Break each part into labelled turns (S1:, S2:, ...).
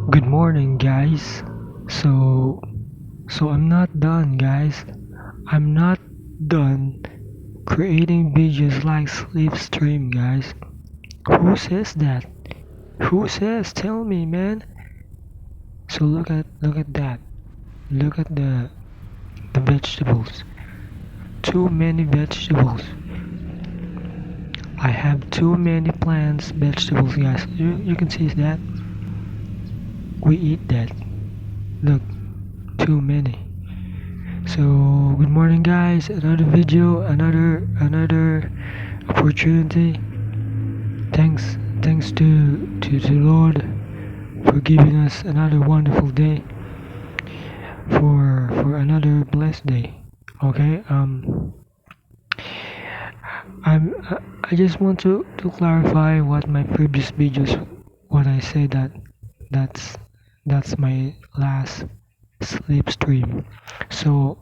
S1: Good morning, guys. So, I'm not done, guys. I'm not done creating videos like Slipstream, guys. Who says that? Who says? Tell me, man. So look at that. Look at the vegetables. Too many vegetables. I have too many plants, vegetables, guys. You can see that. We eat that. Look, too many. So good morning, guys. Another video, another opportunity. Thanks to the Lord for giving us another wonderful day, for another blessed day. Okay. I just want to clarify what my previous videos, what I said that's that's my last sleep stream. So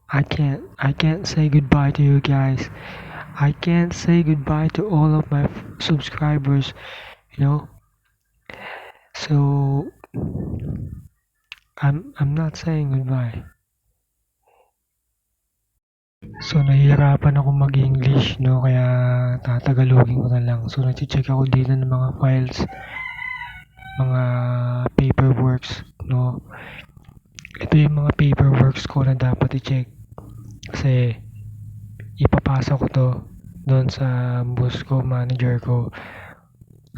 S1: I can't say goodbye to you guys. I can't say goodbye to all of my subscribers, you know. So I'm not saying goodbye. So nahihirapan ako mag-English, no, kaya tatagalogin ko na lang. So nag-check ako dito ng mga files, mga paperworks, no. Ito yung mga paperworks ko na dapat i-check kasi ipapasa ko to doon sa boss ko, manager ko.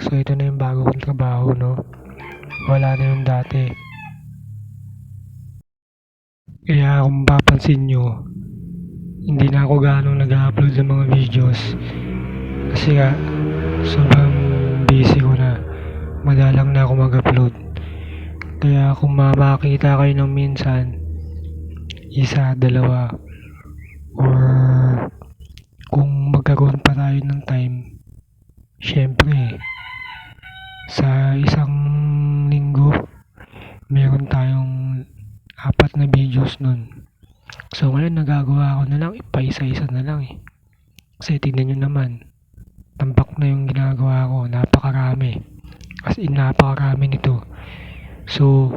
S1: So ito na yung bago kong trabaho, no. Wala na yung dati. Kaya kung papansin nyo, hindi na ako ganong nag-upload ng mga videos. Kasi nga, sobrang busy ko na. Madalang na ako mag-upload. Kaya kung makakita kayo ng minsan, isa, dalawa, or kung magkaroon pa tayo ng time, syempre, sa isang linggo, meron tayong 4 na videos nun. So ngayon nagagawa ko na lang, paisa-isa na lang eh. Kasi tignan nyo naman, tambak na yung ginagawa ko, napakarami. As in, napakarami nito. So,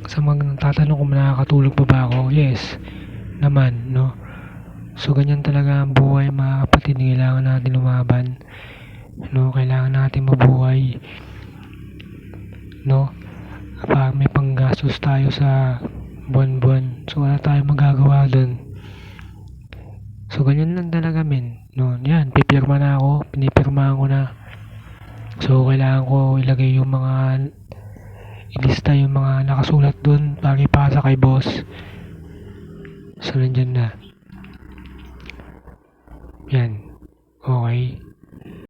S1: sa mga tatanong kung nakakatulog pa ba ako, yes, naman, no? So, ganyan talaga ang buhay, mga kapatid. Kailangan natin lumaban, no? Kailangan natin mabuhay, no? May panggastos tayo sa buwan-buwan. So, wala tayong magagawa dun. So, ganyan lang talaga, men. No, yan, pipirma na ako. Pinipirmahan ko na. So, kailangan ko ilagay yung mga, ilista yung mga nakasulat dun para ipasa kay boss. So, nandyan na. Yan.